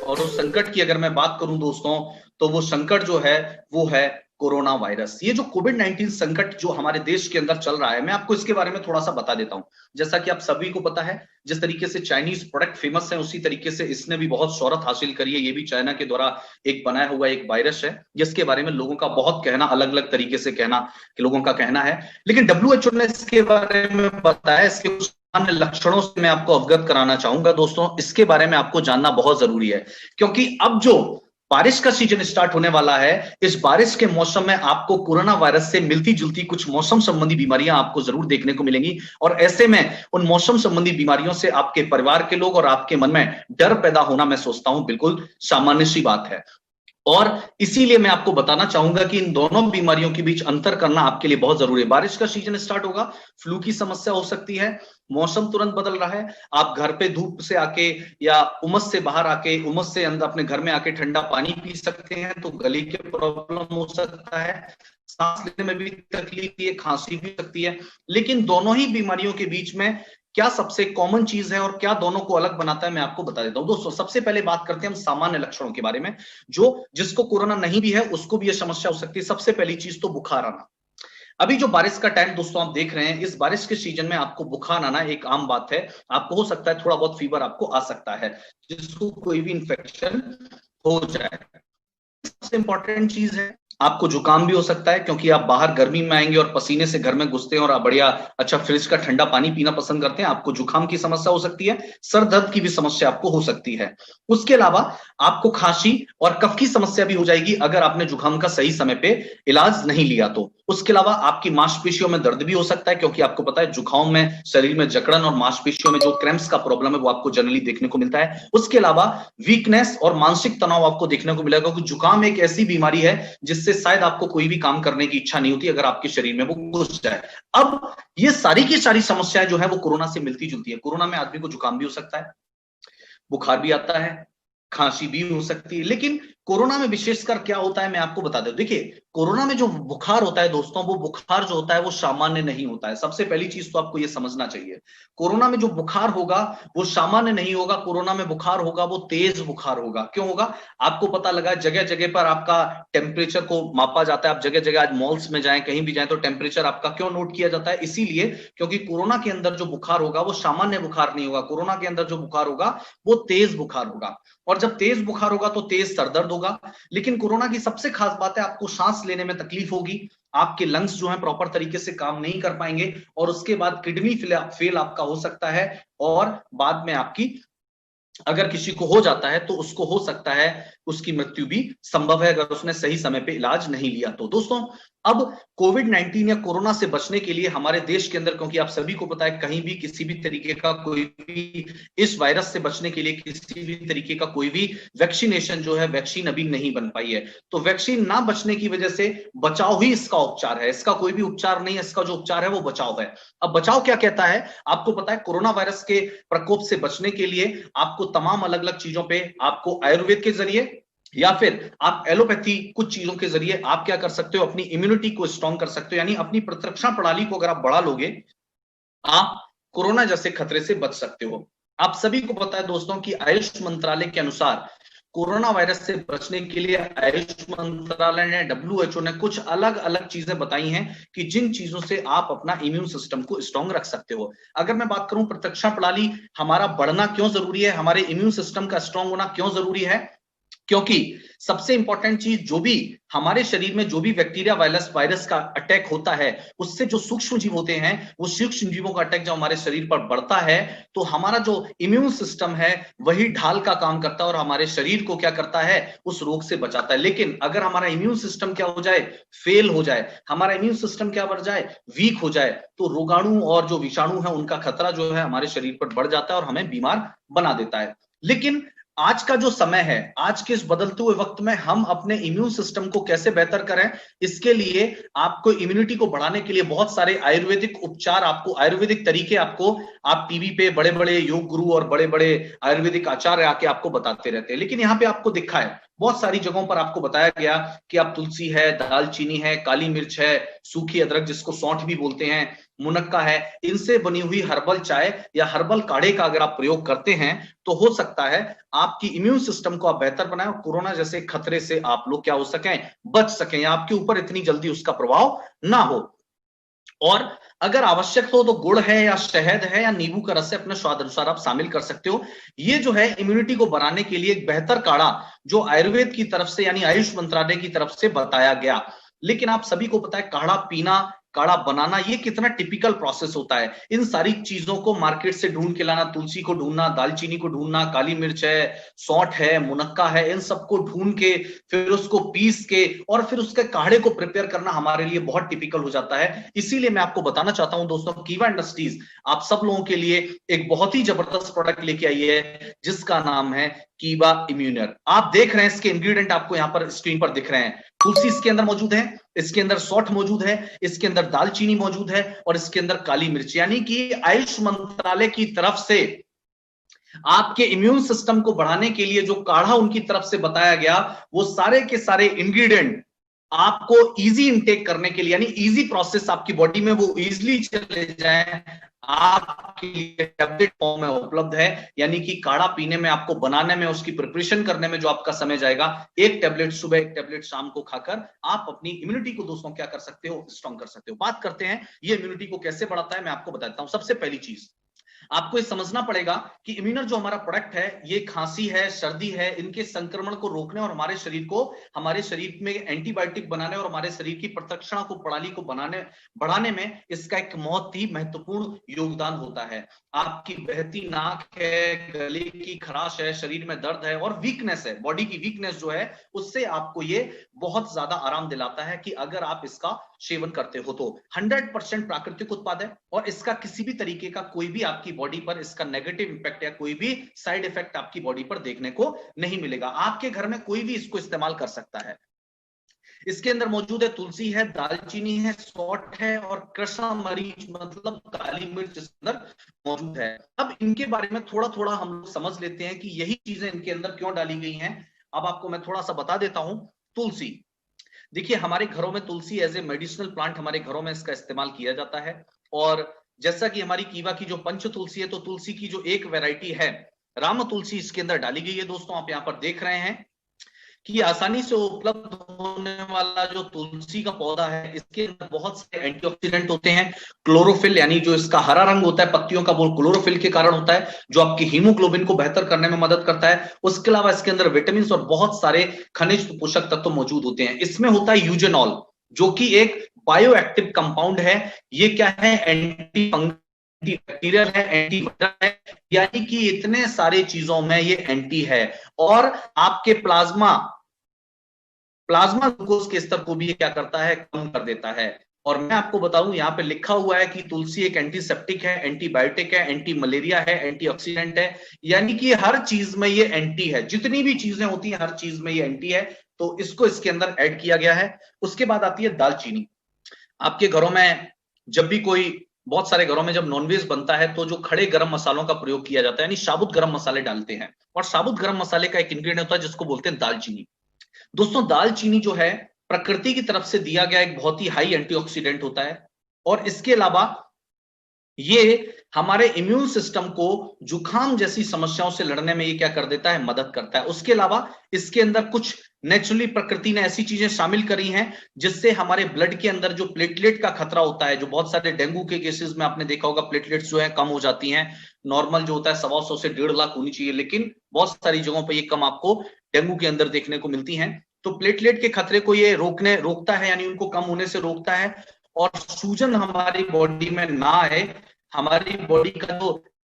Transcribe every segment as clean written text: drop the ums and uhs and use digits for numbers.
और उस संकट की अगर मैं बात करूं दोस्तों, तो वो संकट जो है वो है कोरोना वायरस। ये जो कोविड-19 संकट जो हमारे देश के अंदर चल रहा है, मैं आपको इसके बारे में थोड़ा सा बता देता हूं। जैसा कि आप सभी को पता है, जिस तरीके से चाइनीज प्रोडक्ट फेमस है, उसी तरीके से इसने भी बहुत शोहरत हासिल करी है। ये भी चाइना के द्वारा एक बनाया हुआ एक वायरस है, जिसके बारे में लोगों का बहुत कहना, अलग अलग तरीके से कहना, कि लोगों का कहना है। लेकिन डब्ल्यूएचओ ने इसके बारे में बताया, इसके कुछ सामान्य लक्षणों से मैं आपको अवगत कराना चाहूंगा दोस्तों। इसके बारे में आपको जानना बहुत जरूरी है, क्योंकि अब जो बारिश का सीजन स्टार्ट होने वाला है, इस बारिश के मौसम में आपको कोरोना वायरस से मिलती जुलती कुछ मौसम संबंधी बीमारियां आपको जरूर देखने को मिलेंगी। और ऐसे में उन मौसम संबंधी बीमारियों से आपके परिवार के लोग और आपके मन में डर पैदा होना, मैं सोचता हूं बिल्कुल सामान्य सी बात है। और इसीलिए मैं आपको बताना चाहूंगा कि इन दोनों बीमारियों के बीच अंतर करना आपके लिए बहुत जरूरी है। बारिश का सीजन स्टार्ट होगा, फ्लू की समस्या हो सकती है, मौसम तुरंत बदल रहा है, आप घर पे धूप से आके या उमस से बाहर आके, उमस से अंदर अपने घर में आके ठंडा पानी पी सकते हैं, तो गले के प्रॉब्लम हो सकता है, सांस लेने में भी तकलीफ, ये खांसी भी हो सकती है। लेकिन दोनों ही बीमारियों के बीच में क्या सबसे कॉमन चीज है और क्या दोनों को अलग बनाता है, मैं आपको बता देता हूं दोस्तों। सबसे पहले बात करते हैं हम सामान्य लक्षणों के बारे में, जो जिसको कोरोना नहीं भी है उसको भी यह समस्या हो सकती है। सबसे पहली चीज तो बुखार आना। अभी जो बारिश का टाइम दोस्तों आप देख रहे हैं, इस बारिश के सीजन में आपको बुखार आना एक आम बात है। आपको हो सकता है थोड़ा बहुत फीवर आपको आ सकता है, जिसको कोई भी इंफेक्शन हो जाए। सबसे इंपॉर्टेंट चीज है, आपको जुकाम भी हो सकता है, क्योंकि आप बाहर गर्मी में आएंगे और पसीने से घर में घुसते हैं और आप बढ़िया अच्छा फ्रिज का ठंडा पानी पीना पसंद करते हैं, आपको जुकाम की समस्या हो सकती है, सर दर्द की भी समस्या आपको हो सकती है। उसके अलावा आपको खांसी और कफ की समस्या भी हो जाएगी, अगर आपने जुकाम का सही समय पे इलाज नहीं लिया तो। उसके अलावा आपकी मांसपेशियों में दर्द भी हो सकता है, क्योंकि आपको पता है जुकाम में शरीर में जकड़न और मांसपेशियों में जो क्रैम्प्स का प्रॉब्लम है वो आपको जनरली देखने को मिलता है। उसके अलावा वीकनेस और मानसिक तनाव आपको देखने को मिलेगा, क्योंकि जुकाम एक ऐसी बीमारी है जिससे शायद आपको कोई भी काम करने की इच्छा नहीं होती अगर आपके शरीर में वो घुस जाए। अब ये सारी की सारी समस्याएं जो है वो कोरोना से मिलती जुलती है। कोरोना में आदमी को जुकाम भी हो सकता है, बुखार भी आता है, खांसी भी हो सकती है। लेकिन कोरोना में विशेषकर क्या होता है, मैं आपको बता दूं। देखिए, कोरोना में जो बुखार होता है दोस्तों, वो बुखार जो होता है वो सामान्य नहीं होता है। सबसे पहली चीज तो आपको ये समझना चाहिए, कोरोना में जो बुखार होगा वो सामान्य नहीं होगा। कोरोना में बुखार होगा वो तेज बुखार होगा। क्यों होगा? आपको पता लगा, जगह जगह पर आपका टेम्परेचर को मापा जाता है। आप जगह जगह आज मॉल्स में जाएं, कहीं भी जाएं, तो टेम्परेचर आपका क्यों नोट किया जाता है? इसीलिए क्योंकि कोरोना के अंदर जो बुखार होगा वो सामान्य बुखार नहीं होगा। कोरोना के अंदर जो बुखार होगा वो तेज बुखार होगा, और जब तेज बुखार होगा तो तेज सरदर्द होगा। लेकिन कोरोना की सबसे खास बात है, आपको सांस लेने में तकलीफ होगी, आपके लंग्स जो है प्रॉपर तरीके से काम नहीं कर पाएंगे, और उसके बाद किडनी फेल आपका हो सकता है, और बाद में आपकी, अगर किसी को हो जाता है तो उसको हो सकता है उसकी मृत्यु भी संभव है, अगर उसने सही समय पे इलाज नहीं लिया तो। दोस्तों, अब कोविड-19 या कोरोना से बचने के लिए हमारे देश के अंदर, क्योंकि आप सभी को पता है कहीं भी किसी भी तरीके का कोई भी, इस वायरस से बचने के लिए किसी भी तरीके का कोई भी वैक्सीनेशन जो है, वैक्सीन अभी नहीं बन पाई है। तो वैक्सीन ना बचने की वजह से बचाव ही इसका उपचार है। इसका कोई भी उपचार नहीं है, इसका जो उपचार है वो बचाव है। अब बचाव क्या कहता है? आपको पता है, कोरोना वायरस के प्रकोप से बचने के लिए आपको तमाम अलग अलग चीजों पे, आपको आयुर्वेद के जरिए या फिर आप एलोपैथी कुछ चीजों के जरिए आप क्या कर सकते हो, अपनी इम्यूनिटी को स्ट्रॉन्ग कर सकते हो, यानी अपनी प्रतिरक्षा प्रणाली को अगर आप बढ़ा लोगे, आप कोरोना जैसे खतरे से बच सकते हो। आप सभी को पता है दोस्तों कि आयुष मंत्रालय के अनुसार कोरोना वायरस से बचने के लिए आयुष मंत्रालय ने, डब्ल्यूएचओ ने कुछ अलग अलग चीजें बताई हैं कि जिन चीजों से आप अपना इम्यून सिस्टम को स्ट्रॉन्ग रख सकते हो। अगर मैं बात करूं प्रतिरक्षा प्रणाली हमारा बढ़ना क्यों जरूरी है, हमारे इम्यून सिस्टम का स्ट्रॉन्ग होना क्यों जरूरी है, क्योंकि सबसे इंपॉर्टेंट चीज, जो भी हमारे शरीर में जो भी बैक्टीरिया वायरस का अटैक होता है, उससे जो सूक्ष्म जीव होते हैं, वो सूक्ष्म जीवों का अटैक जब हमारे शरीर पर बढ़ता है तो हमारा जो इम्यून सिस्टम है वही ढाल का काम करता है और हमारे शरीर को क्या करता है, उस रोग से बचाता है। लेकिन अगर हमारा इम्यून सिस्टम क्या हो जाए, फेल हो जाए, हमारा इम्यून सिस्टम क्या बढ़ जाए, वीक हो जाए, तो रोगाणु और जो विषाणु है उनका खतरा जो है हमारे शरीर पर बढ़ जाता है और हमें बीमार बना देता है। लेकिन आज का जो समय है, आज के इस बदलते हुए वक्त में हम अपने इम्यून सिस्टम को कैसे बेहतर करें, इसके लिए आपको इम्यूनिटी को बढ़ाने के लिए बहुत सारे आयुर्वेदिक उपचार, आपको आयुर्वेदिक तरीके, आपको आप टीवी पे बड़े बड़े योग गुरु और बड़े बड़े आयुर्वेदिक आचार्य आके आपको बताते रहते हैं। लेकिन यहाँ पे आपको दिखा है, बहुत सारी जगहों पर आपको बताया गया कि आप तुलसी है, दालचीनी है, काली मिर्च है, सूखी अदरक जिसको सौंठ भी बोलते हैं, मुनक्का है, इनसे बनी हुई हर्बल चाय या हर्बल काढ़े का अगर आप प्रयोग करते हैं तो हो सकता है आपकी इम्यून सिस्टम को आप बेहतर बनाएं और कोरोना जैसे खतरे से आप लोग क्या हो सकें, बच सकें, या आपके ऊपर इतनी जल्दी उसका प्रभाव ना हो। और अगर आवश्यक हो तो गुड़ है या शहद है या नींबू का रस है, अपने स्वाद अनुसार आप शामिल कर सकते हो। ये जो है इम्यूनिटी को बढ़ाने के लिए एक बेहतर काढ़ा जो आयुर्वेद की तरफ से यानी आयुष मंत्रालय की तरफ से बताया गया। लेकिन आप सभी को पता है काढ़ा पीना, काढ़ा बनाना ये कितना टिपिकल प्रोसेस होता है। इन सारी चीजों को मार्केट से ढूंढ के लाना, तुलसी को ढूंढना, दालचीनी को ढूंढना, काली मिर्च है, सौंठ है, मुनक्का है, इन सबको ढूंढ के फिर उसको पीस के और फिर उसके काढ़े को प्रिपेयर करना हमारे लिए बहुत टिपिकल हो जाता है। इसीलिए मैं आपको बताना चाहता हूं दोस्तों, कीवा इंडस्ट्रीज आप सब लोगों के लिए एक बहुत ही जबरदस्त प्रोडक्ट लेके आई है जिसका नाम है कीवा इम्यूनर। आप देख रहे हैं इसके इंग्रेडिएंट आपको यहां पर स्क्रीन पर दिख रहे हैं। तुलसी इसके अंदर मौजूद है, इसके अंदर सौंठ मौजूद है, इसके अंदर दालचीनी मौजूद है और इसके अंदर काली मिर्च, यानी कि आयुष मंत्रालय की तरफ से आपके इम्यून सिस्टम को बढ़ाने के लिए जो काढ़ा उनकी तरफ से बताया गया वो सारे के सारे इंग्रेडिएंट आपको इजी इनटेक करने के लिए यानी इजी प्रोसेस आपकी बॉडी में वो इजीली चले जाएं आपके लिए टैबलेट फॉर्म में उपलब्ध है। यानी कि काढ़ा पीने में, आपको बनाने में, उसकी प्रिपरेशन करने में जो आपका समय जाएगा, एक टैबलेट सुबह एक टैबलेट शाम को खाकर आप अपनी इम्यूनिटी को दोस्तों क्या कर सकते हो, स्ट्रॉन्ग कर सकते हो। बात करते हैं ये इम्यूनिटी को कैसे बढ़ाता है, मैं आपको बताता हूं। सबसे पहली चीज आपको ये समझना पड़ेगा कि इम्यूनर जो हमारा प्रोडक्ट है, ये खांसी है, सर्दी है, इनके संक्रमण को रोकने और हमारे शरीर को, हमारे शरीर में एंटीबायोटिक बनाने और हमारे शरीर की प्रतिरक्षा को, प्रणाली को बढ़ाने में इसका एक बहुत ही महत्वपूर्ण योगदान होता है। आपकी बहती नाक है, गले की खराश है, शरीर में दर्द है और वीकनेस है, बॉडी की वीकनेस जो है, उससे आपको ये बहुत ज्यादा आराम दिलाता है कि अगर आप इसका सेवन करते हो तो 100% प्राकृतिक उत्पाद है और इसका किसी भी तरीके का कोई भी आपकी बॉडी पर इसका नेगेटिव इंपैक्ट या कोई भी साइड इफेक्ट आपकी बॉडी पर देखने को नहीं मिलेगा। आपके घर में कोई भी इसको इस्तेमाल कर सकता है। इसके अंदर मौजूद है तुलसी है, दालचीनी है, सौंठ है और कृष्णा मरीच मतलब काली मिर्च इसके अंदर मौजूद है। अब इनके बारे में थोड़ा थोड़ा हम लोग समझ लेते हैं कि यही चीजें इनके अंदर क्यों डाली गई हैं। अब आपको मैं थोड़ा सा बता देता हूं। तुलसी, देखिए हमारे घरों में तुलसी एज ए मेडिसिनल प्लांट हमारे घरों में इसका इस्तेमाल किया जाता है। और जैसा कि हमारी कीवा की जो पंच तुलसी है, तो तुलसी की जो एक वैरायटी है राम तुलसी इसके अंदर डाली गई है। दोस्तों आप यहाँ पर देख रहे हैं कि आसानी से उपलब्ध होने वाला जो तुलसी का पौधा है, इसके अंदर बहुत सारे एंटीऑक्सीडेंट होते हैं। क्लोरोफिल यानी जो इसका हरा रंग होता है पत्तियों का, वो क्लोरोफिल के कारण होता है जो आपकी हीमोग्लोबिन को बेहतर करने में मदद करता है। उसके अलावा इसके अंदर विटामिन और बहुत सारे खनिज पोषक तत्व मौजूद होते हैं। इसमें होता है यूजेनॉल जो कि एक बायो एक्टिव कंपाउंड है। ये क्या है, एंटी बैक्टीरियल है, एंटी वायरल है, यानी कि इतने सारे चीजों में ये एंटी है। और आपके प्लाज्मा ग्लूकोज के स्तर को भी ये क्या करता है, कम कर देता है। और मैं आपको बताऊं यहाँ पे लिखा हुआ है कि तुलसी एक एंटीसेप्टिक है, एंटीबायोटिक है, एंटी मलेरिया है, एंटीऑक्सीडेंट है, यानी कि हर चीज में ये एंटी है। जितनी भी चीजें होती हैं हर चीज में ये एंटी है, तो इसको इसके अंदर ऐड किया गया है। उसके बाद आती है दालचीनी। आपके घरों में जब भी कोई, बहुत सारे घरों में जब नॉनवेज बनता है तो जो खड़े गरम मसालों का प्रयोग किया जाता है, यानी साबुत गरम मसाले डालते हैं, और साबुत गरम मसाले का एक इंग्रेडिएंट होता है जिसको बोलते हैं दालचीनी। दोस्तों दालचीनी जो है प्रकृति की तरफ से दिया गया एक बहुत ही हाई एंटीऑक्सीडेंट होता है और इसके अलावा ये हमारे इम्यून सिस्टम को जुकाम जैसी समस्याओं से लड़ने में ये क्या कर देता है, मदद करता है। उसके अलावा इसके अंदर कुछ नेचुरली प्रकृति ने ऐसी चीजें शामिल करी हैं जिससे हमारे ब्लड के अंदर जो प्लेटलेट का खतरा होता है, जो बहुत सारे डेंगू के केसेस में आपने देखा होगा प्लेटलेट्स जो है कम हो जाती हैं। नॉर्मल जो होता है 125 से 1.5 लाख होनी चाहिए, लेकिन बहुत सारी जगहों पर ये कम आपको डेंगू के अंदर देखने को मिलती हैं। तो प्लेटलेट के खतरे को ये रोकता है, यानी उनको कम होने से रोकता है और सूजन हमारी बॉडी में ना आए, हमारी बॉडी का जो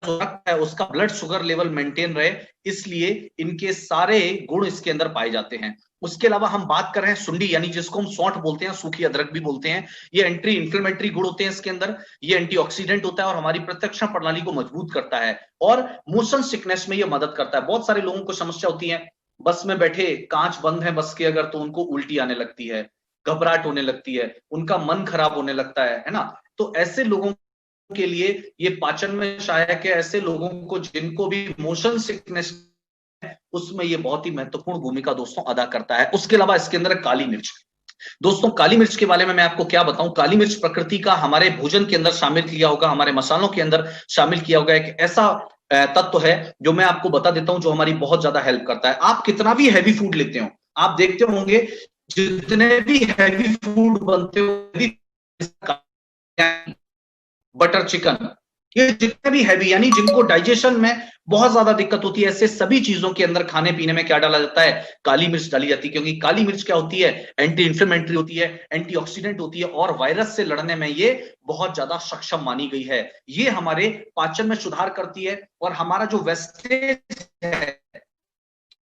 रक्त है उसका ब्लड शुगर लेवल मेंटेन रहे, इसलिए इनके सारे गुण इसके अंदर पाए जाते हैं। उसके अलावा हम बात कर रहे हैं सुंडी, यानी जिसको हम सौंठ बोलते हैं, सूखी अदरक भी बोलते हैं। ये एंटी इंफ्लेमेटरी गुण होते हैं इसके अंदर, ये एंटीऑक्सीडेंट होता है और हमारी प्रतिरक्षा प्रणाली को मजबूत करता है और मोशन सिकनेस में ये मदद करता है। बहुत सारे लोगों को समस्या होती है, बस में बैठे कांच बंद है बस के अगर, तो उनको उल्टी आने लगती है, घबराहट होने लगती है, उनका मन खराब होने लगता है ना। तो ऐसे लोगों के लिए ये पाचन में सहायक है। ऐसे लोगों को जिनको भी मोशन सिकनेस है उसमें ये बहुत ही महत्वपूर्ण भूमिका दोस्तों अदा करता है। उसके अलावा इसके अंदर काली मिर्च, दोस्तों काली मिर्च के बारे में मैं आपको क्या बताऊं, काली मिर्च प्रकृति का हमारे भोजन के अंदर शामिल किया होगा, हमारे मसालों के अंदर शामिल किया होगा एक ऐसा तत्व है जो मैं आपको बता देता हूं, जो हमारी बहुत ज्यादा हेल्प करता है। आप कितना भी हैवी फूड लेते हो, आप देखते होंगे जितने भी हैवी फूड बनते हो, बटर चिकन, ये जितने भी हैवी यानी जिनको डाइजेशन में बहुत ज्यादा दिक्कत होती है, ऐसे सभी चीजों के अंदर खाने पीने में क्या डाला जाता है, काली मिर्च डाली जाती है। क्योंकि काली मिर्च क्या होती है, एंटी इंफ्लेमेटरी होती है, एंटीऑक्सीडेंट होती है, और वायरस से लड़ने में ये बहुत ज्यादा सक्षम मानी गई है। ये हमारे पाचन में सुधार करती है, और हमारा जो वेस्टेज है,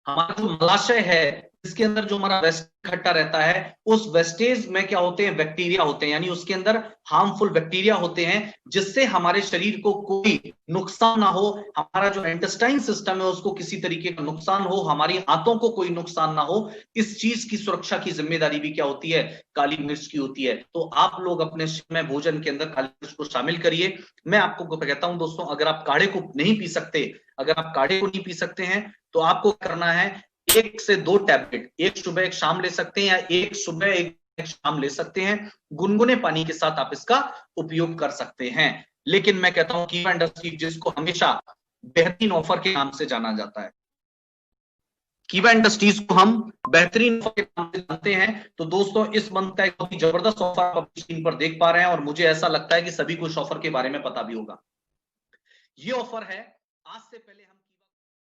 हमारा जो मलाशय है, इसके अंदर जो हमारा वेस्ट इकट्ठा रहता है, उस वेस्टेज में क्या होते हैं, बैक्टीरिया होते हैं, यानी उसके अंदर हार्मफुल बैक्टीरिया होते हैं, जिससे हमारे शरीर को कोई नुकसान ना हो, हमारा जो इंटेस्टाइन सिस्टम है उसको किसी तरीके का नुकसान हो, हमारी आंतों को कोई नुकसान ना हो, इस चीज की सुरक्षा की जिम्मेदारी भी क्या होती है, काली मिर्च की होती है। तो आप लोग अपने में भोजन के अंदर काली मिर्च को शामिल करिए। मैं आपको कहता हूं दोस्तों, अगर आप काढ़े को नहीं पी सकते, अगर आप काढ़े को नहीं पी सकते हैं, तो आपको करना है 1 से 2 टैबलेट, एक सुबह एक शाम ले सकते हैं, या एक सुबह एक शाम ले सकते हैं। गुनगुने पानी के साथ आप इसका उपयोग कर सकते हैं। लेकिन मैं कहता हूं कीवा इंडस्ट्रीज, जिसको हमेशा बेहतरीन ऑफर के नाम से जाना जाता है, कीवा इंडस्ट्रीज को हम बेहतरीन ऑफर के नाम से जानते हैं। तो दोस्तों इस मंथ का एक बहुत ही जबरदस्त ऑफर आप अपनी स्क्रीन पर देख पा रहे हैं, और मुझे ऐसा लगता है कि सभी को इस ऑफर के बारे में पता भी होगा। ये ऑफर है आज से पहले